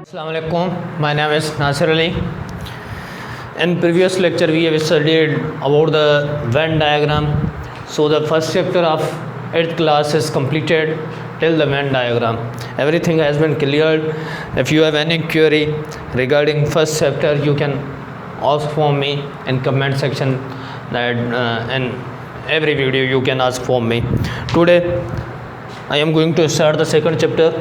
Assalamu alaikum. My name is Nasir Ali. In previous lecture we have studied about the Venn diagram. So the first chapter of 8th class is completed till the Venn diagram. Everything has been cleared. If you have any query regarding first chapter, you can ask for me in comment section. That in every video you can ask for me. Today I am going to start the second chapter.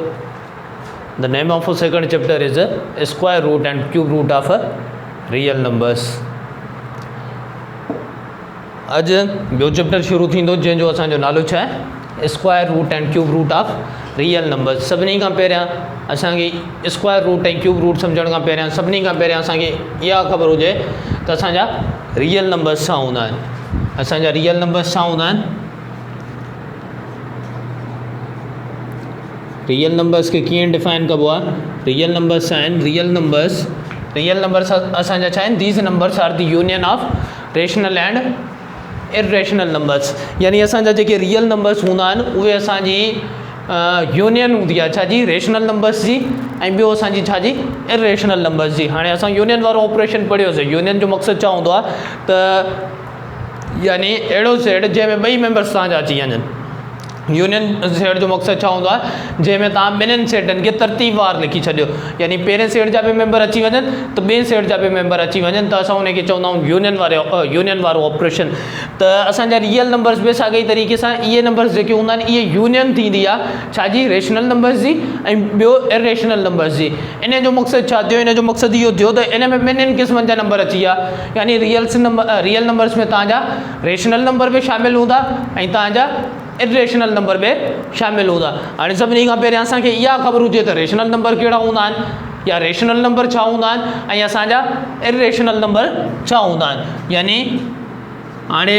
The name of the second chapter is a square root and cube root of a real numbers. आज ॿियो chapter शुरू थींदो जंहिंजो असांजो नालो छा आहे square root and cube root of real numbers. सभिनी खां पहिरियां असांखे स्क्वायर रूट ऐं क्यूब रूट सम्झण खां पहिरियां सभिनी खां पहिरियां असांखे इहा ख़बर हुजे त असांजा रियल नंबर्स छा हूंदा आहिनि. असांजा रियल नंबर्स छा हूंदा आहिनि. रियल नंबर्स खे कीअं डिफाइन कबो आहे. रियल नंबर्स छा आहिनि. रियल नंबर्स असांजा छा आहिनि. These numbers are the union of rational and irrational numbers. यानी असांजा जेके रियल नंबर्स हूंदा आहिनि उहे असांजी यूनियन हूंदी आहे छाजी रेशनल नंबर्स जी ऐं ॿियो असांजी छाजी इरेशनल नंबर्स जी. हाणे असां यूनियन वारो ऑपरेशन पढ़ियोसीं. यूनियन जो मक़सदु छा हूंदो आहे त यानी अहिड़ो सेट जंहिंमें ॿई मेंबर्स तव्हांजा अची वञनि. यूनियन सेट जो मक़सदु छा हूंदो आहे जंहिंमें तव्हां ॿिन्हिनि सेटनि खे तरतीबवार लिखी छॾियो. यानी पहिरें सेट जा बि मेंबर अची वञनि त ॿिए सेट जा बि मेंबर अची वञनि त असां उनखे चवंदा आहियूं यूनियन वारो ऑपरेशन. त असांजा रियल नंबर्स बि साॻी तरीक़े सां इहे नंबर्स जेके हूंदा आहिनि इहे यूनियन थींदी आहे छाजी रेशनल नंबर्स जी ऐं ॿियो इरेशनल नंबर्स जी. इन जो मक़सदु छा थियो. इन जो मक़सदु इहो थियो त इन में ॿिन्हिनि क़िस्मनि जा नंबर अची विया. यानी रियल नंबर्स में तव्हांजा रेशनल नंबर बि शामिलु हूंदा ऐं तव्हांजा इरेशनल नंबर में शामिलु हूंदा. हाणे सभिनी खां पहिरियां असांखे इहा ख़बर हुजे त रेशनल नंबर कहिड़ा हूंदा आहिनि या रेशनल नंबर छा हूंदा आहिनि ऐं असांजा इरेशनल नंबर छा हूंदा आहिनि. यानी हाणे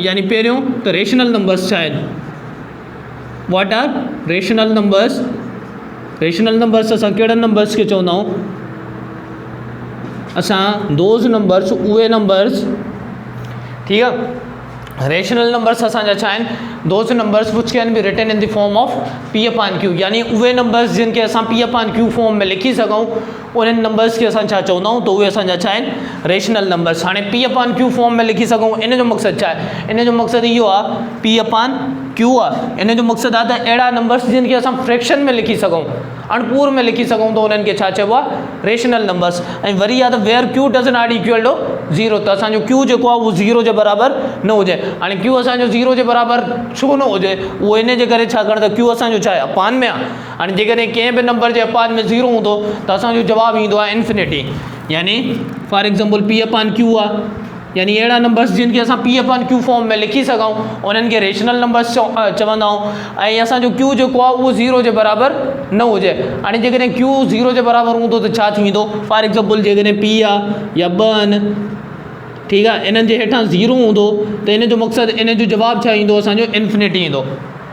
यानी पहिरियों त रेशनल नंबर्स छा आहिनि. What are rational numbers. Rational numbers असां कहिड़नि नंबर्स खे चवंदा आहियूं. असां दोज़ नंबर्स उहे नंबर्स. ठीकु आहे. रेशनल नंबर्स असांजा छा आहिनि. Those numbers which can be written in the form of P upon Q. यानी उहे नंबर्स जिन खे असां पी अपॉन क्यू फॉर्म में लिखी सघूं उन्हनि नंबर्स खे असां छा चवंदा आहियूं त उहे असांजा छा आहिनि रेशनल नंबर्स. हाणे पी अपॉन क्यू फॉर्म में लिखी सघूं इन जो मक़सदु छा आहे. इन जो मक़सदु इहो आहे पी अपॉन क्यू आहे. इन जो मक़सदु आहे त अहिड़ा नंबर्स जिन खे असां फ्रैक्शन में लिखी सघूं अणपूर में लिखी सघूं त उन्हनि खे छा चइबो आहे रेशनल नंबर्स. ऐं वरी आहे त where Q does not equal to 0. त असांजो क्यू जेको आहे उहो 0 जे बराबरि न हुजे. हाणे क्यू असांजो 0 जे बराबरि छो न हुजे उहो इन जे करे छाकाणि त क्यू असांजो छा आहे अपान में आहे. हाणे जेकॾहिं कंहिं बि नंबर जे अपान में 0 हूंदो त असांजो जवाबु ईंदो आहे इन्फिनिटी. यानी for example P upon Q आहे. यानी अहिड़ा नंबर्स जिन खे असां पी अपॉन क्यू फॉर्म में लिखी सघूं उन्हनि खे रेशनल नंबर्स चवंदा आहियूं. ऐं असांजो क्यू जेको आहे उहो 0 जे बराबरि न हुजे. हाणे जेकॾहिं क्यू 0 जे बराबरि हूंदो त छा थींदो. फॉर एग्ज़ाम्पल जेकॾहिं पी आहे या ॿ आहिनि ठीकु आहे इन्हनि जे हेठां 0 हूंदो त इन जो मक़सदु इन जो जवाबु छा ईंदो असांजो इन्फिनिटी ईंदो.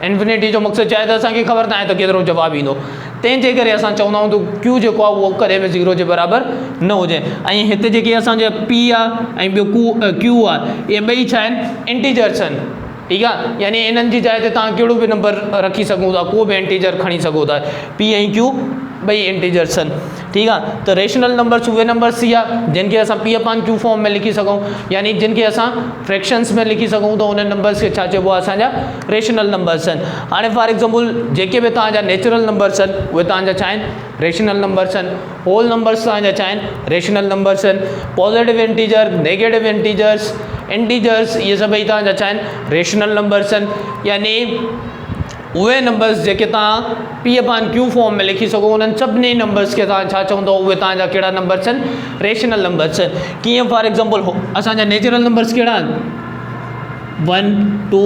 इन्फिनिटी जो मक़सदु छा आहे त असांखे ख़बर न आहे त केतिरो जवाबु ईंदो. तंहिंजे करे असां चवंदा आहियूं त क्यू जेको आहे उहो कॾहिं बि 0 जे बराबरि न हुजे. ऐं हिते जेके असांजा पी आहे ऐं ॿियो क्यू आहे इहे ॿई छा आहिनि इंटीजर्स आहिनि. ठीकु आहे. यानी इन्हनि जी जाइ ते तव्हां कहिड़ो बि नंबर रखी सघो था को बि इंटीजर खणी सघो था. पी ऐं क्यू ॿई इंटीजर्स आहिनि. ठीकु आहे. त रेशनल नंबर्स उहे नंबर्स थी विया जिन खे असां पी अपॉन क्यू फॉर्म में लिखी सघूं. यानी जिन खे असां फ्रैक्शंस में लिखी सघूं त उन नंबर्स खे छा चइबो आहे असांजा रेशनल नंबर्स आहिनि. हाणे फॉर एग्ज़ाम्पल जेके बि तव्हांजा नेचुरल नंबर्स आहिनि उहे तव्हांजा छा आहिनि रेशनल नंबर्स आहिनि. होल नंबर्स तव्हांजा छा आहिनि रेशनल नंबर्स आहिनि. पॉज़िटिव इंटीजर नेगेटिव इंटीजर्स इहे सभई तव्हांजा छा आहिनि रेशनल नंबर्स आहिनि. यानी उहे नंबर्स जेके तव्हां पी अपॉन क्यू फॉर्म में लिखी सघो उन्हनि सभिनी नंबर्स खे तव्हां छा चवंदो उहे तव्हांजा कहिड़ा नंबर्स आहिनि रेशनल नंबर्स आहिनि. कीअं फॉर एग्ज़ाम्पल असांजा नेचुरल नंबर्स कहिड़ा आहिनि 1 2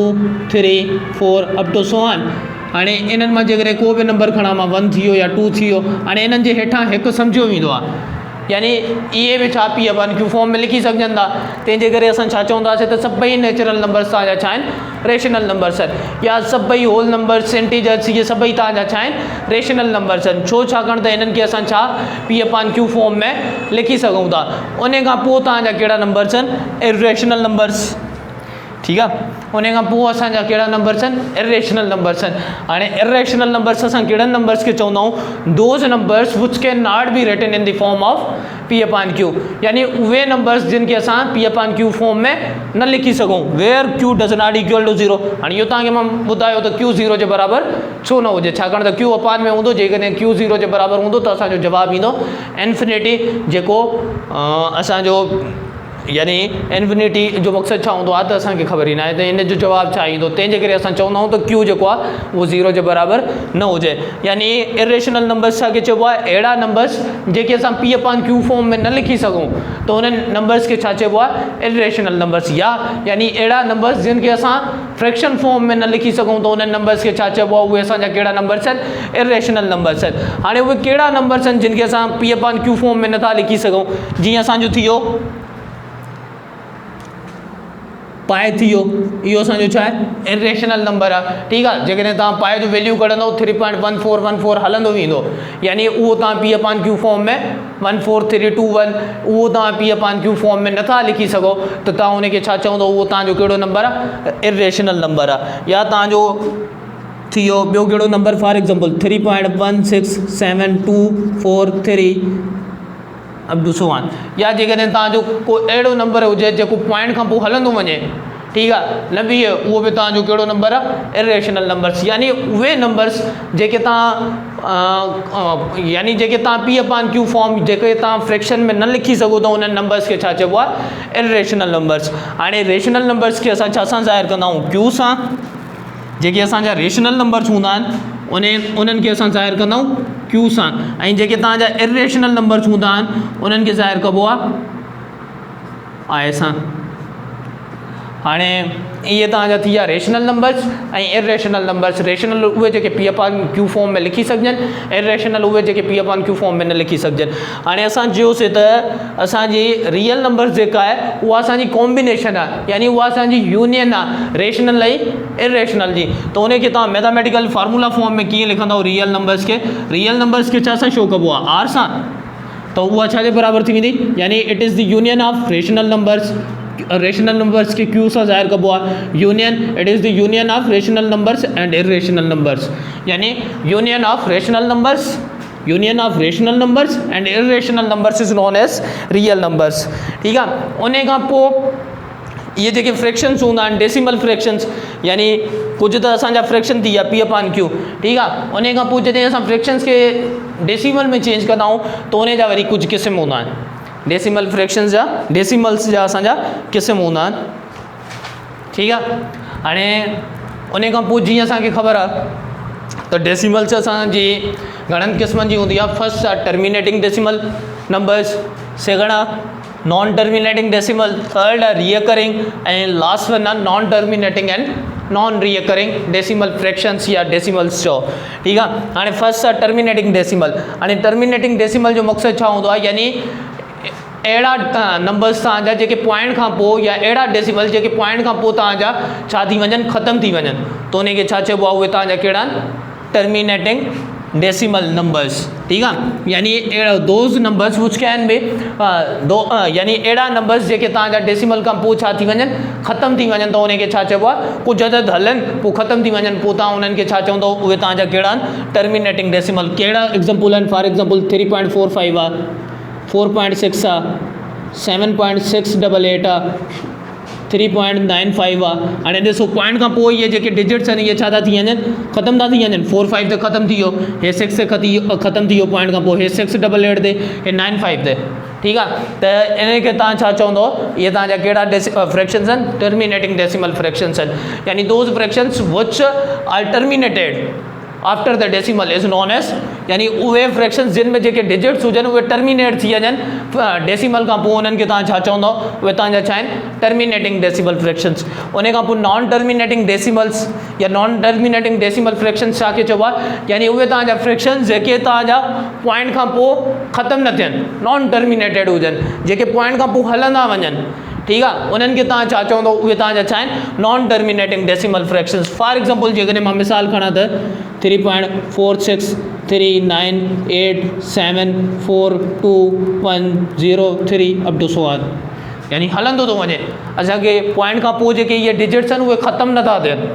3 4 अप टू सो ऑन. हाणे इन्हनि मां जेकॾहिं को बि नंबर खणा मां 1 थी वियो या 2 थी वियो. हाणे इन्हनि जे हेठां हिकु सम्झो वेंदो आहे. यानी इहे बि छा पी अपॉन क्यू फॉर्म में लिखी सघजनि था. तंहिंजे करे असां छा चवंदासीं त सभई नेचुरल नंबर्स तव्हांजा छा आहिनि रेशनल नंबर्स आहिनि. या सभई होल नंबर्स इंटीजर्स इहे सभई तव्हांजा छा आहिनि रेशनल नंबर्स आहिनि. छो छाकाणि त इन्हनि खे असां छा पी अपॉन क्यू फॉर्म में लिखी सघूं था. उन खां पोइ तव्हांजा कहिड़ा नंबर्स आहिनि इरेशनल नंबर्स. ठीक आहे। उन खां पोइ असांजा कहिड़ा नंबर्स आहिनि, इरेशनल नंबर्स आहिनि। हाणे इरेशनल नंबर्स असां कहिड़नि नंबर्स खे चवंदा आहियूं, those numbers which cannot be written in the form of P upon Q, यानी उहे नंबर्स जिन खे असां पी अपॉन क्यू फॉर्म में न लिखी सघूं, where Q does not equal to 0। हाणे इहो तव्हांखे मां ॿुधायो त क्यू 0 जे बराबरि छो न हुजे, छाकाणि त क्यू अपॉन में हूंदो, जेकॾहिं क्यू 0 जे बराबरि हूंदो त असांजो जवाबु ईंदो इन्फिनिटी, जेको असांजो यानी इन्फिनिटी जो मक़सदु छा हूंदो आहे त असांखे ख़बर ई न आहे त इन जो जवाबु छा ईंदो, तंहिंजे करे असां चवंदा आहियूं त क्यू जेको आहे उहो 0 जे बराबरि न हुजे। यानी इरेशनल नंबर्स छा खे चइबो आहे, अहिड़ा नंबर्स जेके असां पी अपॉन क्यू फॉर्म में न लिखी सघूं त उन्हनि नंबर्स खे छा चइबो आहे, इरेशनल नंबर्स, या यानी अहिड़ा नंबर्स जिन खे असां फ्रैक्शन फॉर्म में न लिखी सघूं त उन्हनि नंबर्स खे छा चइबो आहे, उहे असांजा कहिड़ा नंबर्स आहिनि, इरेशनल नंबर्स आहिनि। हाणे उहे कहिड़ा नंबर्स आहिनि जिन खे असां पी अपॉन क्यू फॉर्म में नथा लिखी सघूं, जीअं असांजो थी वियो पाए थी वियो, इहो असांजो छा आहे, इरेशनल नंबर आहे। ठीकु आहे, जेकॾहिं तव्हां पाए जो वैल्यू कढंदव 3.1414 हलंदो वेंदो, यानी उहो तव्हां पी अपॉन क्यू फॉर्म में 14321 उहो तव्हां पी अपॉन क्यू फॉर्म में नथा लिखी सघो त तव्हां उनखे छा चवंदो, उहो तव्हांजो कहिड़ो नंबर आहे, इरेशनल नंबर आहे। या तव्हांजो थी वियो ॿियो कहिड़ो नंबर, फॉर एग्जाम्पल 3.1672443 अब ॾिसो हाणे, या जेकॾहिं तव्हांजो को अहिड़ो नंबर हुजे जेको पॉइंट खां पोइ हलंदो वञे, ठीकु आहे, न बीहे, उहो बि तव्हांजो कहिड़ो नंबर आहे, इरेशनल नंबर्स। यानी उहे नंबर्स जेके तव्हां यानी जेके तव्हां पी अपॉन क्यू फॉर्म जेके तव्हां फ्रैक्शन में न लिखी सघो त उन्हनि नंबर्स खे छा चइबो आहे, इरेशनल नंबर्स। हाणे रेशनल नंबर्स खे असां छा सां ज़ाहिर कंदा आहियूं, क्यू सां। जेके असांजा रेशनल नंबर्स हूंदा आहिनि उन्हनि खे असां ज़ाहिर कंदा आहियूं क्यू सां, ऐं जेके तव्हांजा इरेशनल नंबर्स हूंदा आहिनि उन्हनि खे ज़ाहिर कबो आहे सां। हाणे इहे तव्हांजा थी विया रेशनल नंबर्स ऐं इरेशनल नंबर्स। रेशनल उहे जेके पी अपॉन क्यू फॉर्म में लिखी सघजनि, इरेशनल उहे जेके पी अपॉन क्यू फॉर्म में न लिखी सघजनि। हाणे असां चयोसीं त असांजी रियल नंबर्स जेका आहे उहा असांजी कॉम्बिनेशन आहे, यानी उहा असांजी यूनियन आहे रेशनल ऐं इरेशनल जी। त उनखे तव्हां मैथमेटिकल फार्मूला फॉर्म में कीअं लिखंदव, रियल नंबर्स खे छा सां शो कबो आहे, आर सां, त उहा छा जे बराबरि थी वेंदी, यानी it is the union of rational numbers. Rational numbers के क्यू सां ज़ाहिर कबो आहे, union, it is the union of rational numbers and irrational numbers, यानी union of rational numbers and irrational numbers is known as real numbers. ठीकु आहे, उन खां पोइ ये जेके फ्रैक्शंस हूंदा आहिनि, डेसिमल फ्रैक्शंस, यानी कुझु त असांजा फ्रैक्शन थी विया पी अपॉन क्यू। ठीकु आहे, उन खां पोइ जॾहिं असां फ्रैक्शंस खे डेसिमल में चेंज कंदा आहियूं त उन जा वरी कुझु क़िस्म हूंदा आहिनि, डेसिमल फ्रैक्शंस जा, डेसिमल्स जा असांजा क़िस्म हूंदा आहिनि। ठीकु आहे, हाणे उन खां पोइ जीअं असांखे ख़बर आहे त डेसिमल्स असांजी घणनि क़िस्मनि जी हूंदी आहे। फर्स्ट आहे टर्मिनेटिंग डेसिमल नंबर्स, सेकंड आहे नॉन टर्मिनेटिंग डेसिमल, थर्ड आहे रिकरिंग, ऐं लास्ट वन आहे non terminating and non recurring decimal fractions या डेसिमल्स चओ। ठीकु आहे, हाणे फर्स्ट आहे टर्मिनेटिंग डेसिमल। हाणे टर्मिनेटिंग डेसिमल जो मक़सदु छा हूंदो आहे, यानी अहिड़ा नंबर्स तव्हांजा जेके पॉइंट खां पोइ, या अहिड़ा डेसिमल जेके पॉइंट खां पोइ तव्हांजा छा थी वञनि, ख़तमु थी वञनि, त उनखे छा चइबो आहे, उहे तव्हांजा कहिड़ा आहिनि, टर्मिनेटिंग डेसिमल नंबर्स। ठीकु आहे, यानी अहिड़ा those numbers which can B यानी अहिड़ा नंबर्स जेके तव्हांजा डेसिमल खां पोइ छा थी वञनि, ख़तमु थी वञनि, त उनखे छा चइबो आहे, कुझु अदद हलनि पोइ ख़तमु थी वञनि, पोइ तव्हां उन्हनि खे छा चवंदो, उहे तव्हांजा कहिड़ा आहिनि, टर्मिनेटिंग डेसिमल। कहिड़ा एग्ज़ाम्पल आहिनि, फॉर एग्ज़ाम्पल 3.45 आहे, 4.6 आहे, 7.688 आहे, 3.95 आहे। हाणे ॾिसो पॉइंट खां पोइ इहे जेके डिजिट्स आहिनि इहे छा था थी वञनि, ख़तमु था थी वञनि। 45 ते ख़तमु थी वियो, हे 6 ते ख़तमु थी वियो पॉइंट खां पोइ, हे 688 ते, हे 95 ते। ठीकु आहे, त इनखे तव्हां छा चवंदो, इहे तव्हांजा कहिड़ा फ्रैक्शंस आहिनि, टर्मिनेटिंग डेसिमल फ्रैक्शंस आहिनि, यानी those fractions which are terminated after the decimal is known as, यानी उहे फ्रैक्शंस जिन में जेके डिजिट्स हुजनि उहे टर्मिनेट थी वञनि डेसिमल खां पोइ, उन्हनि खे तव्हां छा चवंदो, उहे तव्हांजा छा आहिनि, टर्मिनेटिंग डेसिमल फ्रैक्शंस। उन खां पोइ नॉन टर्मिनेटिंग डेसिमल्स या नॉन टर्मिनेटिंग डेसिमल फ्रैक्शंस छा खे चइबो आहे, यानी उहे तव्हांजा फ्रैक्शंस जेके तव्हांजा पॉइंट खां पोइ ख़तमु न थियनि, नॉन टर्मिनेटेड हुजनि, जेके पॉइंट खां पोइ हलंदा वञनि। ठीकु आहे, उन्हनि खे तव्हां छा चवंदो, उहे तव्हांजा छा आहिनि, non terminating decimal fractions. For example जेकॾहिं मां मिसाल खणां त 3.4639874210 अब 200 यानी हलंदो थो वञे, असांखे पॉइंट खां पोइ जेके इहे डिजिट्स आहिनि उहे ख़तमु नथा थियनि।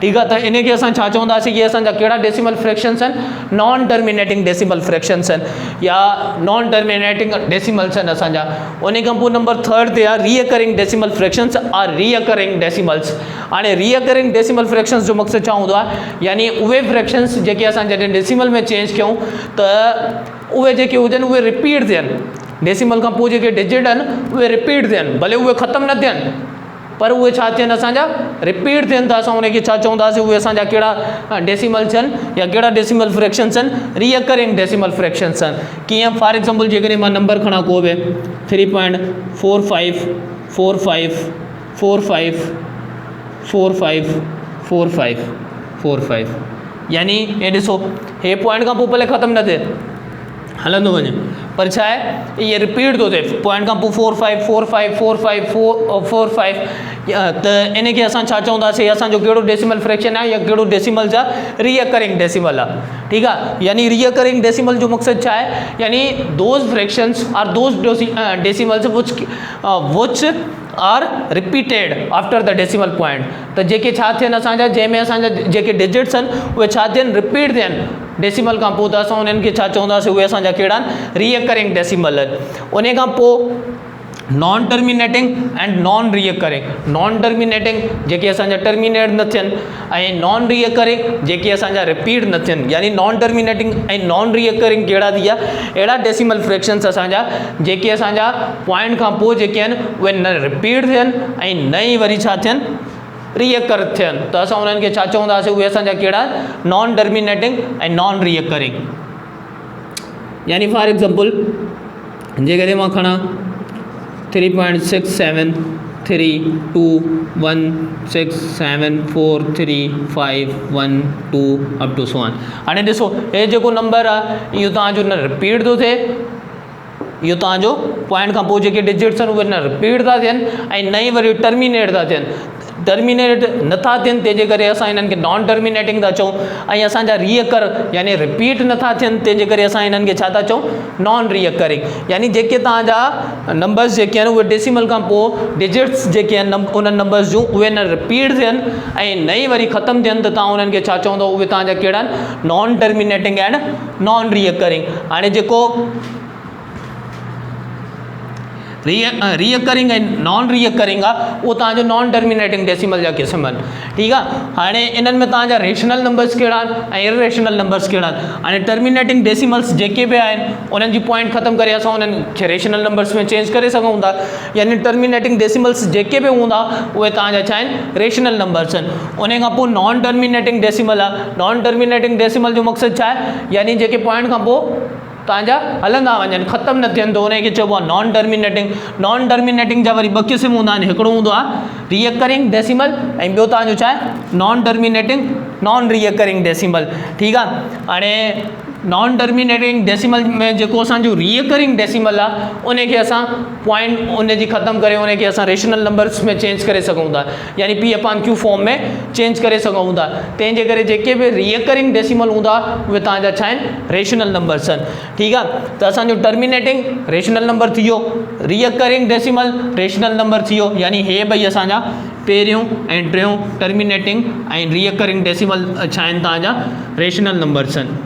ठीकु आहे, त इन खे असां छा चवंदासीं, इहे असांजा कहिड़ा डेसिमल फ्रैक्शंस आहिनि, नॉन टर्मिनेटिंग डेसिमल फ्रैक्शंस आहिनि या नॉन टर्मिनेटिंग डेसिमल्स आहिनि असांजा। उन खां पोइ नंबर 3 ते आहे recurring decimal fractions are recurring decimals. हाणे रीअकरिंग डेसिमल फ्रैक्शंस जो मक़सदु छा हूंदो आहे, यानी उहे फ्रैक्शंस जेके असां जॾहिं डेसिमल में चेंज कयूं त उहे जेके हुजनि उहे रिपीट थियनि, डेसिमल खां पोइ जेके डिजिट आहिनि उहे रिपीट थियनि, भले उहे ख़तमु न थियनि पर उहे छा थियनि असांजा रिपीट थियनि, त असां उनखे छा चवंदासीं, उहे असांजा कहिड़ा डेसिमल्स आहिनि या कहिड़ा डेसिमल फ्रैक्शंस आहिनि, रीअकरिंग डेसिमल फ्रैक्शंस आहिनि। कीअं, फॉर एग्जांपल जेकॾहिं मां नंबर खणा को बि 3.45 45 45 45 45 45, यानी हे ॾिसो हे पॉइंट खां पोइ भले ख़तमु न थिए, हलंदो वञे, पर छा आहे इहे रिपीट थो थिए, पॉइंट खां पोइ 45 45 45 45, त इन खे असां छा चवंदासीं, असांजो कहिड़ो डेसिमल फ्रैक्शन आहे या कहिड़ो डेसिमल जा रीअकरिंग डेसिमल आहे। ठीकु आहे, यानी रीअकरिंग डेसिमल जो मक़सदु छा आहे, यानी those fractions are those decimals which are repeated after the decimal point, त जेके छा थियनि असांजा, जंहिंमें असांजा जेके डिजिट्स आहिनि उहे छा थियनि, रिपीट थियनि डेसिमल खां पोइ, त असां उन्हनि खे छा चवंदासीं, उहे असांजा कहिड़ा आहिनि, रीअकरिंग डेसिमल आहिनि। उन खां पोइ non terminating and non recurring, non terminating जेके असांजा टर्मिनेट न थियनि ऐं नॉन रीअकरिंग जेके असांजा रिपीट न थियनि, यानी नॉन टर्मिनेटिंग ऐं नॉन रीअकरिंग कहिड़ा थी विया, अहिड़ा डेसिमल फ्रैक्शंस असांजा जेके असांजा पॉइंट खां पोइ जेके आहिनि उहे न रिपीट थियनि ऐं न ई वरी छा थियनि, रीअकर थियनि, त असां उन्हनि खे छा चवंदासीं, उहे असांजा कहिड़ा नॉन टर्मिनेटिंग ऐं नॉन रीअकरिंग। यानी फॉर एग्जांपल जेकॾहिं मां खणा 3.67 3 2 1 6 7 4 3 5 1 2 अप टू सो ऑन। हाणे ॾिसो हे जेको नंबर आहे इहो तव्हांजो न रिपीट थो थिए, इहो तव्हांजो पॉइंट खां पोइ जेके डिजिट्स आहिनि उहे न रिपीट था थियनि ऐं न ई वरी टर्मिनेट था थियनि, टर्मिनेट नथा थियनि, तंहिंजे करे असां इन्हनि खे नॉन टर्मिनेटिंग था चऊं, ऐं असांजा रीअकर यानी रिपीट नथा थियनि, तंहिंजे करे असां इन्हनि खे छा था चऊं, नॉन रीअकरिंग। यानी जेके तव्हांजा नंबर्स जेके आहिनि उहे डेसिमल खां पोइ डिजिट्स जेके आहिनि उन्हनि नंबर्स जूं उहे न रिपीट थियनि ऐं न ई वरी ख़तमु थियनि, त तव्हां उन्हनि खे छा चवंदव, उहे तव्हांजा कहिड़ा आहिनि, non terminating and non recurring. हाणे जेको रीअकरिंग ऐं नॉन रीअकरिंग आहे उहो तव्हांजो नॉन टर्मिनेटिंग डेसिमल जा क़िस्म आहिनि। ठीकु आहे, हाणे इन्हनि में तव्हांजा रेशनल नंबर्स कहिड़ा आहिनि ऐं इररेशनल नंबर्स कहिड़ा आहिनि। हाणे टर्मिनेटिंग डेसिमल्स जेके बि आहिनि उन्हनि जी पॉइंट ख़तमु करे असां उन्हनि खे रेशनल नंबर्स में चेंज करे सघूं था, यानी टर्मिनेटिंग डेसिमल्स जेके बि हूंदा उहे तव्हांजा छा आहिनि, रेशनल नंबर्स आहिनि। उन खां पोइ नॉन टर्मिनेटिंग डेसिमल आहे, नॉन टर्मिनेटिंग डेसिमल जो मक़सदु छा आहे, यानी जेके पॉइंट खां पोइ तव्हांजा हलंदा वञनि, ख़तमु न थियनि, त उनखे चइबो आहे नॉन टर्मिनेटिंग। नॉन टर्मिनेटिंग जा वरी ॿ क़िस्म हूंदा आहिनि, हिकिड़ो हूंदो आहे रीअकरिंग डेसिमल ऐं ॿियो तव्हांजो छा आहे, non terminating non recurring decimal. ठीकु आहे, हाणे नॉन टर्मिनेटिंग डेसिमल में जेको असांजो रीअकरिंग डेसिमल आहे उनखे असां पॉइंट उनजी ख़तमु करे उनखे असां रेशनल नंबर्स में चेंज करे सघूं था, यानी P/Q फॉर्म में चेंज करे सघूं था। तंहिंजे करे जेके बि रीअकरिंग डेसिमल हूंदा उहे तव्हांजा छा आहिनि, रेशनल नंबर्स आहिनि। ठीकु आहे, त असांजो टर्मिनेटिंग रेशनल नंबर थी वियो, रीअकरिंग डेसिमल रेशनल नंबर थी वियो, यानी हे ॿई असांजा पहिरियों ऐं टियों टर्मिनेटिंग ऐं रीअकरिंग डेसिमल छा आहिनि, तव्हांजा रेशनल नंबर्स आहिनि।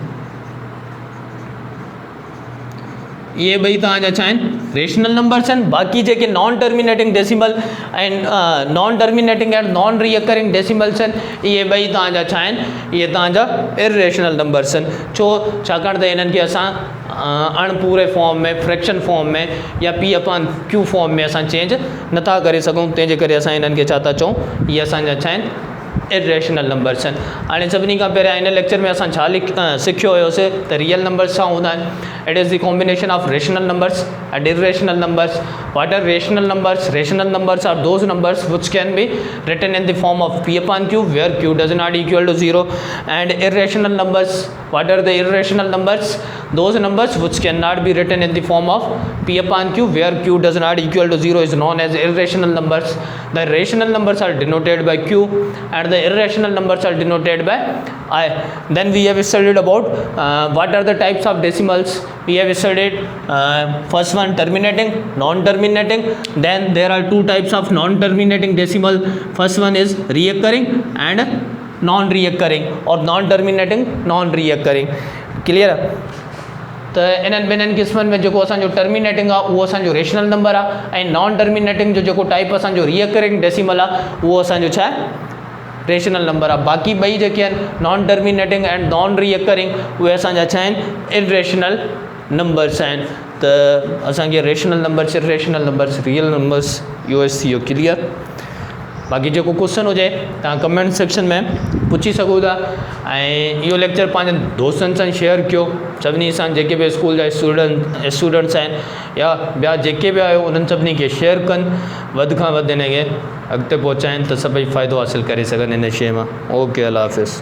ये ॿई तव्हांजा छा आहिनि, रेशनल नंबर्स आहिनि। बाक़ी जेके नॉन टर्मिनेटिंग डेसिमल ऐं non terminating and non recurring decimals आहिनि, इहे ॿई तव्हांजा छा आहिनि, इहे तव्हांजा इररेशनल नंबर्स आहिनि। छो, छाकाणि त इन्हनि खे असां अणपूरे फॉर्म में, फ्रैक्शन फॉर्म में या P/Q फॉर्म में असां चेंज नथा करे सघूं, तंहिंजे करे असां इन्हनि खे छा था चऊं, इहे असांजा छा आहिनि, इररेशनल नंबर्स आहिनि। हाणे सभिनी खां पहिरियां हिन लेक्चर में असां छा सिखियो हुयोसीं त रियल नंबर्स छा हूंदा आहिनि। It is the combination of rational numbers and irrational numbers. What are rational numbers? Rational numbers are those numbers which can be written in the form of P/Q where Q does not equal to 0, and irrational numbers. What are the irrational numbers? Those numbers which cannot be written in the form of P/Q where Q does not equal to 0 is known as irrational numbers. The rational numbers are denoted by Q and the irrational numbers are denoted by I. Then we have studied about what are the types of decimals. We have studied first one terminating, non-terminating. Then there are two types of non-terminating decimal. First one is reoccurring and non-reoccurring, or non-terminating non-reoccurring. Clear? तो इन्हनि ॿिन्हिनि क़िस्मनि में जेको असांजो terminating आहे उहो असांजो रेशनल नंबर आहे, ऐं नॉन टर्मिनेटिंग जो जेको टाइप असांजो रियकरिंग डेसिमल आहे उहो असांजो छा आहे, रेशनल नंबर आहे. बाक़ी ॿई जेके आहिनि नॉन टर्मिनेटिंग एंड नॉन रियकरिंग उहे असांजा छा आहिनि, इरेशनल नंबर्स आहिनि. त असांखे rational numbers, irrational numbers, real numbers इहो थी वियो क्लियर. बाक़ी जेको क्वेश्चन हुजे तव्हां कमेंट सेक्शन में पुछी सघो था, ऐं इहो लेक्चर पंहिंजे दोस्तनि सां शेयर कयो, सभिनी सां जेके बि स्कूल जा स्टूडेंट्स आहिनि या ॿिया जेके बि आहियो उन्हनि सभिनी खे शेयर कनि, वधि खां वधि हिन खे अॻिते पहुचाइनि त सभई फ़ाइदो हासिलु करे सघनि हिन शइ मां. ओके, अल्लाह हाफ़िज़.